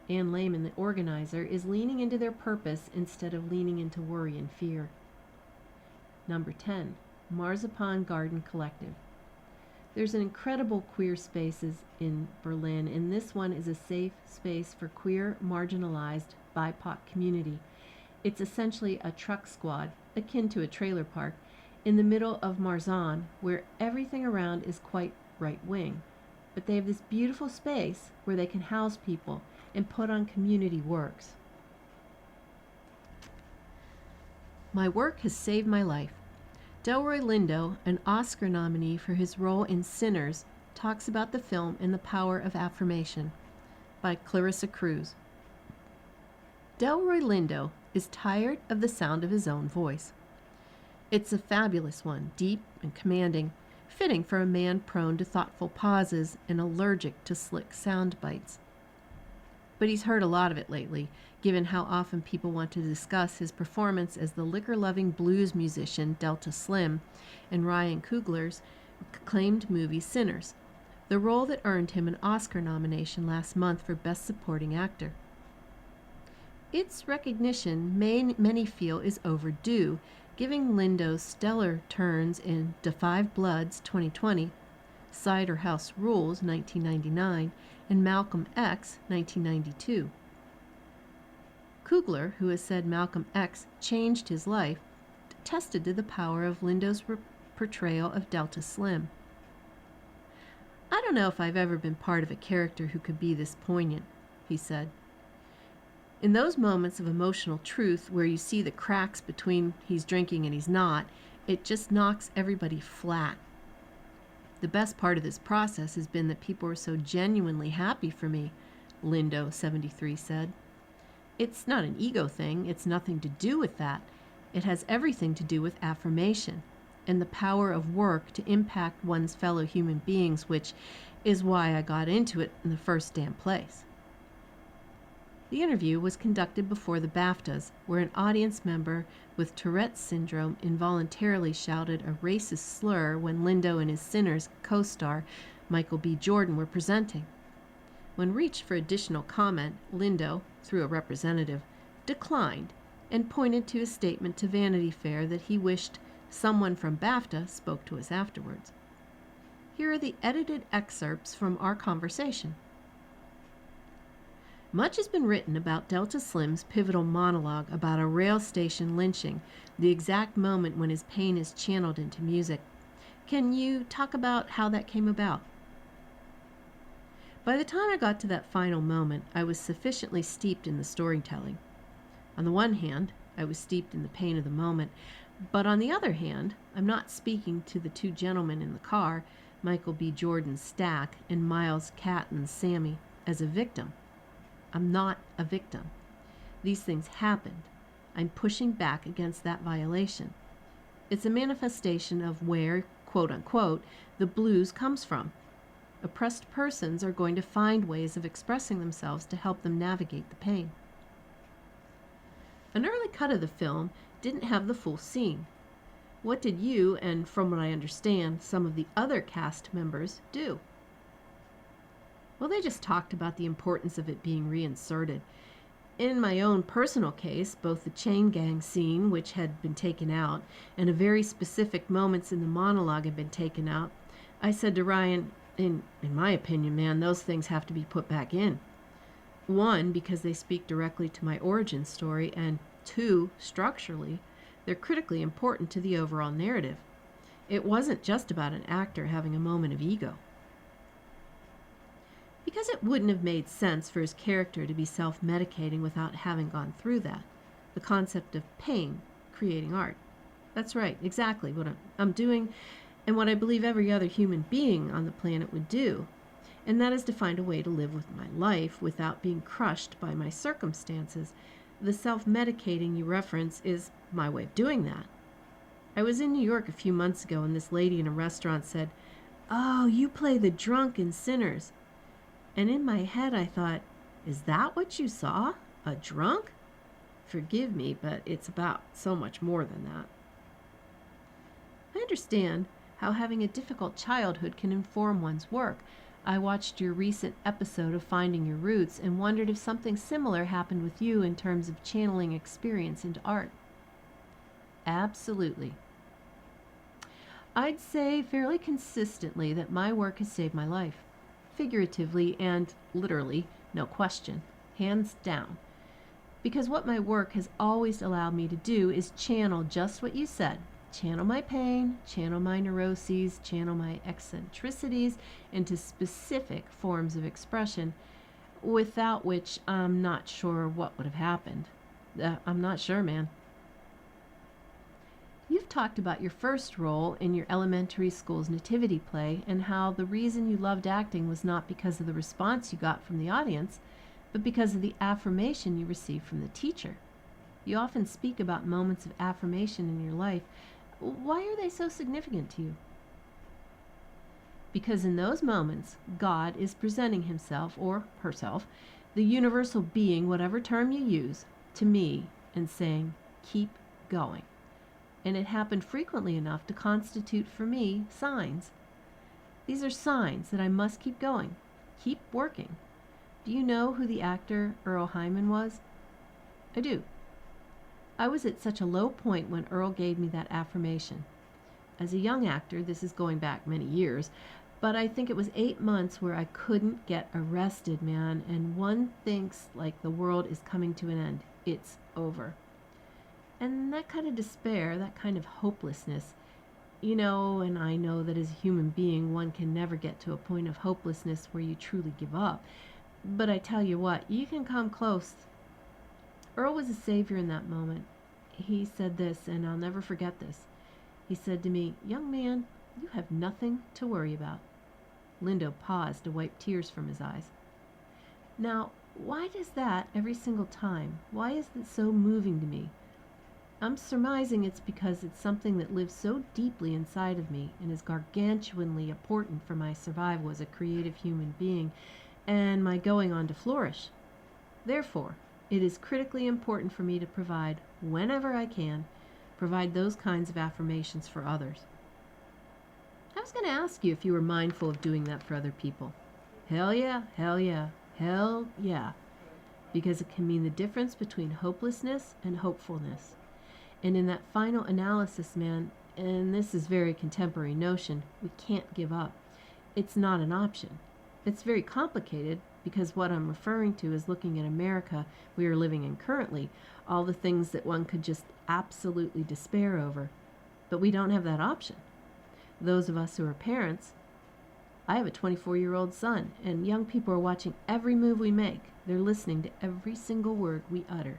Ann Lehman, the organizer, is leaning into their purpose instead of leaning into worry and fear. Number 10. Marzipan Garden Collective. There's an incredible queer spaces in Berlin, and this one is a safe space for queer, marginalized, BIPOC community. It's essentially a truck squad, akin to a trailer park, in the middle of Marzahn, where everything around is quite right-wing. But they have this beautiful space where they can house people and put on community works. My work has saved my life. Delroy Lindo, an Oscar nominee for his role in Sinners, talks about the film and the power of affirmation, by Clarissa Cruz. Delroy Lindo is tired of the sound of his own voice. It's a fabulous one, deep and commanding, fitting for a man prone to thoughtful pauses and allergic to slick sound bites. But he's heard a lot of it lately, given how often people want to discuss his performance as the liquor-loving blues musician Delta Slim in Ryan Coogler's acclaimed movie Sinners, the role that earned him an Oscar nomination last month for Best Supporting Actor. Its recognition many feel is overdue, giving Lindo's stellar turns in Da 5 Bloods 2020, Cider House Rules 1999, and Malcolm X 1992. Coogler, who has said Malcolm X changed his life, attested to the power of Lindo's portrayal of Delta Slim. I don't know if I've ever been part of a character who could be this poignant, he said. In those moments of emotional truth where you see the cracks between he's drinking and he's not, it just knocks everybody flat. The best part of this process has been that people are so genuinely happy for me, Lindo, 73, said. It's not an ego thing. It's nothing to do with that. It has everything to do with affirmation and the power of work to impact one's fellow human beings, which is why I got into it in the first damn place. The interview was conducted before the BAFTAs, where an audience member with Tourette's syndrome involuntarily shouted a racist slur when Lindo and his Sinners co-star, Michael B. Jordan, were presenting. When reached for additional comment, Lindo, through a representative, declined and pointed to a statement to Vanity Fair that he wished someone from BAFTA spoke to us afterwards. Here are the edited excerpts from our conversation. Much has been written about Delta Slim's pivotal monologue about a rail station lynching, the exact moment when his pain is channeled into music. Can you talk about how that came about? By the time I got to that final moment, I was sufficiently steeped in the storytelling. On the one hand, I was steeped in the pain of the moment, but on the other hand, I'm not speaking to the two gentlemen in the car, Michael B. Jordan's Stack and Miles Catton's Sammy, as a victim. I'm not a victim. These things happened. I'm pushing back against that violation. It's a manifestation of where, quote unquote, the blues comes from. Oppressed persons are going to find ways of expressing themselves to help them navigate the pain. An early cut of the film didn't have the full scene. What did you, and from what I understand, some of the other cast members, do? Well, they just talked about the importance of it being reinserted. In my own personal case, both the chain gang scene, which had been taken out, and a very specific moments in the monologue had been taken out, I said to Ryan, in my opinion, man, those things have to be put back in. One, because they speak directly to my origin story, and two, structurally, they're critically important to the overall narrative. It wasn't just about an actor having a moment of ego. Because it wouldn't have made sense for his character to be self-medicating without having gone through that. The concept of pain creating art. That's right, exactly what I'm doing and what I believe every other human being on the planet would do. And that is to find a way to live with my life without being crushed by my circumstances. The self-medicating you reference is my way of doing that. I was in New York a few months ago and this lady in a restaurant said, "Oh, you play the drunk in Sinners." And in my head I thought, is that what you saw? A drunk? Forgive me, but it's about so much more than that. I understand how having a difficult childhood can inform one's work. I watched your recent episode of Finding Your Roots and wondered if something similar happened with you in terms of channeling experience into art. Absolutely. I'd say fairly consistently that my work has saved my life. Figuratively and literally, no question, hands down. Because what my work has always allowed me to do is channel just what you said. Channel my pain, channel my neuroses, channel my eccentricities into specific forms of expression, without which I'm not sure what would have happened. I'm not sure, man. You've talked about your first role in your elementary school's nativity play and how the reason you loved acting was not because of the response you got from the audience, but because of the affirmation you received from the teacher. You often speak about moments of affirmation in your life. Why are they so significant to you? Because in those moments, God is presenting himself or herself, the universal being, whatever term you use, to me and saying, keep going. And it happened frequently enough to constitute for me signs. These are signs that I must keep going, keep working. Do you know who the actor Earl Hyman was? I do. I was at such a low point when Earl gave me that affirmation. As a young actor, this is going back many years, but I think it was 8 months where I couldn't get arrested, man, and one thinks like the world is coming to an end. It's over. And that kind of despair, that kind of hopelessness, and I know that as a human being, one can never get to a point of hopelessness where you truly give up. But I tell you what, you can come close. Earl was a savior in that moment. He said this, and I'll never forget this. He said to me, "Young man, you have nothing to worry about." Lindo paused to wipe tears from his eyes. Now, why does that every single time? Why is it so moving to me? I'm surmising it's because it's something that lives so deeply inside of me and is gargantuanly important for my survival as a creative human being and my going on to flourish. Therefore, it is critically important for me to provide, whenever I can, provide those kinds of affirmations for others. I was going to ask you if you were mindful of doing that for other people. Hell yeah, hell yeah, hell yeah. Because it can mean the difference between hopelessness and hopefulness. And in that final analysis, man, and this is very contemporary notion, we can't give up. It's not an option. It's very complicated because what I'm referring to is looking at America we are living in currently, all the things that one could just absolutely despair over. But we don't have that option. Those of us who are parents, I have a 24-year-old son, and young people are watching every move we make. They're listening to every single word we utter.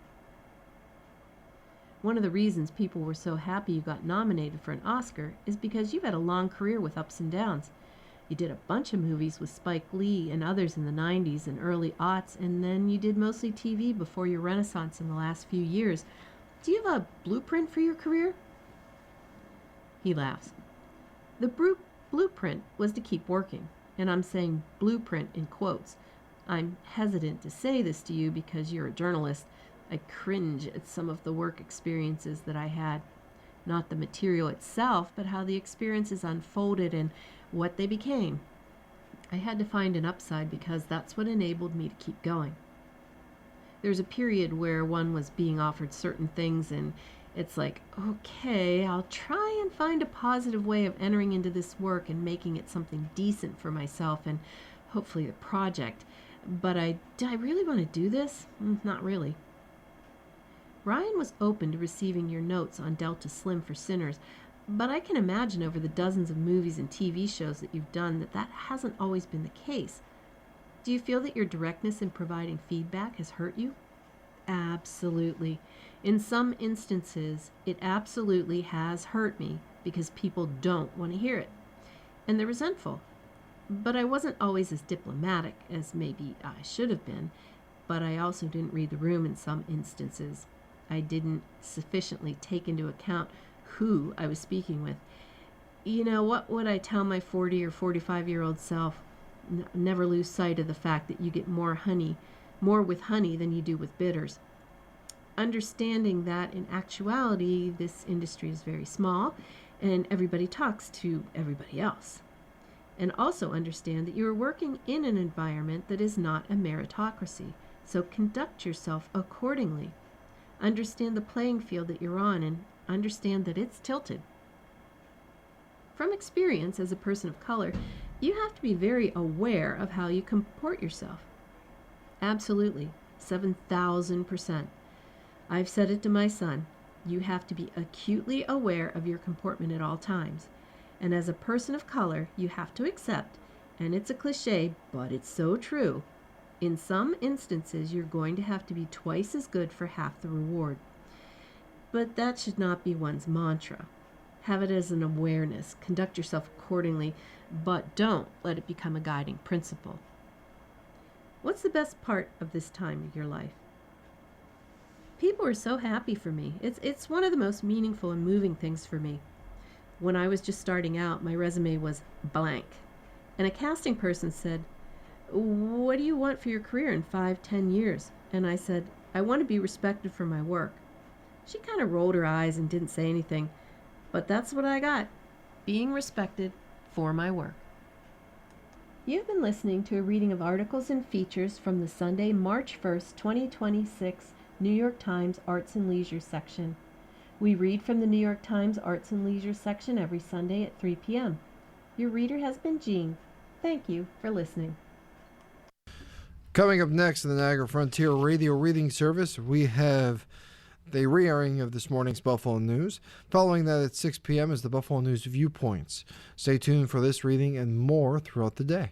One of the reasons people were so happy you got nominated for an Oscar is because you've had a long career with ups and downs. You did a bunch of movies with Spike Lee and others in the 90s and early aughts, and then you did mostly TV before your renaissance in the last few years. Do you have a blueprint for your career? He laughs. The blueprint was to keep working, and I'm saying blueprint in quotes. I'm hesitant to say this to you because you're a journalist. I cringe at some of the work experiences that I had. Not the material itself, but how the experiences unfolded and what they became. I had to find an upside because that's what enabled me to keep going. There's a period where one was being offered certain things, and it's like, okay, I'll try and find a positive way of entering into this work and making it something decent for myself and hopefully the project. But do I really want to do this? Not really. Ryan was open to receiving your notes on Delta Slim for Sinners, but I can imagine over the dozens of movies and TV shows that you've done that hasn't always been the case. Do you feel that your directness in providing feedback has hurt you? Absolutely. In some instances, it absolutely has hurt me because people don't want to hear it, and they're resentful. But I wasn't always as diplomatic as maybe I should have been, but I also didn't read the room in some instances. I didn't sufficiently take into account who I was speaking with. You know, what would I tell my 40 or 45-year-old self? Never lose sight of the fact that you get more with honey than you do with bitters. Understanding that in actuality, this industry is very small and everybody talks to everybody else. And also understand that you are working in an environment that is not a meritocracy, so conduct yourself accordingly. Understand the playing field that you're on and understand that it's tilted. From experience as a person of color, you have to be very aware of how you comport yourself. Absolutely, 7,000%. I've said it to my son. You have to be acutely aware of your comportment at all times. And as a person of color, you have to accept, and it's a cliche, but it's so true, in some instances you're going to have to be twice as good for half the reward. But that should not be one's mantra. Have it as an awareness, conduct yourself accordingly, but don't let it become a guiding principle. What's the best part of this time of your life? People are so happy for me. It's one of the most meaningful and moving things for me. When I was just starting out, my resume was blank. And a casting person said, "What do you want for your career in 5-10 years?" And I said, "I want to be respected for my work." She kind of rolled her eyes and didn't say anything. But that's what I got. Being respected for my work. You've been listening to a reading of articles and features from the Sunday, March 1st, 2026 New York Times Arts and Leisure section. We read from the New York Times Arts and Leisure section every Sunday at 3 p.m. Your reader has been Jean. Thank you for listening. Coming up next in the Niagara Frontier Radio Reading Service, we have the re-airing of this morning's Buffalo News. Following that at 6 p.m. is the Buffalo News Viewpoints. Stay tuned for this reading and more throughout the day.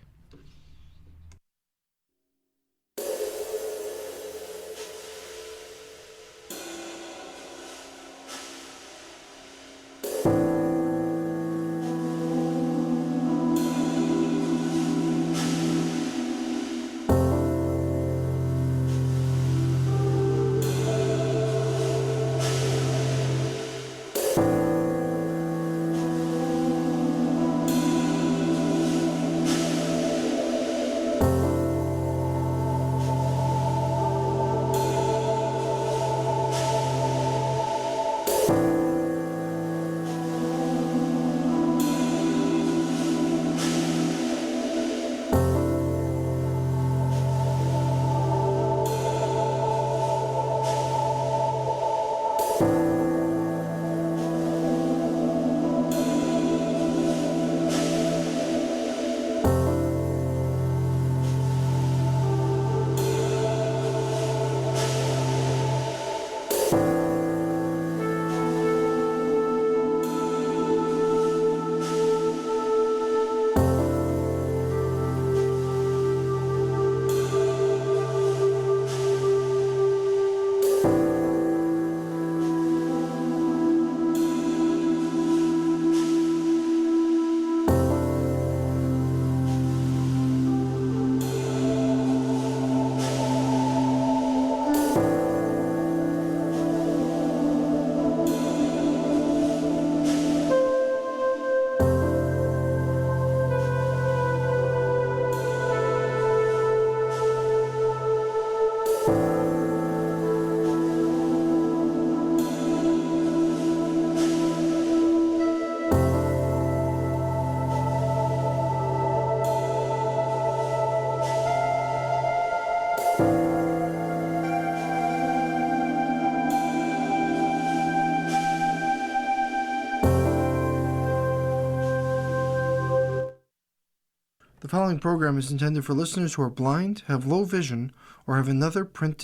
following program is intended for listeners who are blind, have low vision, or have another print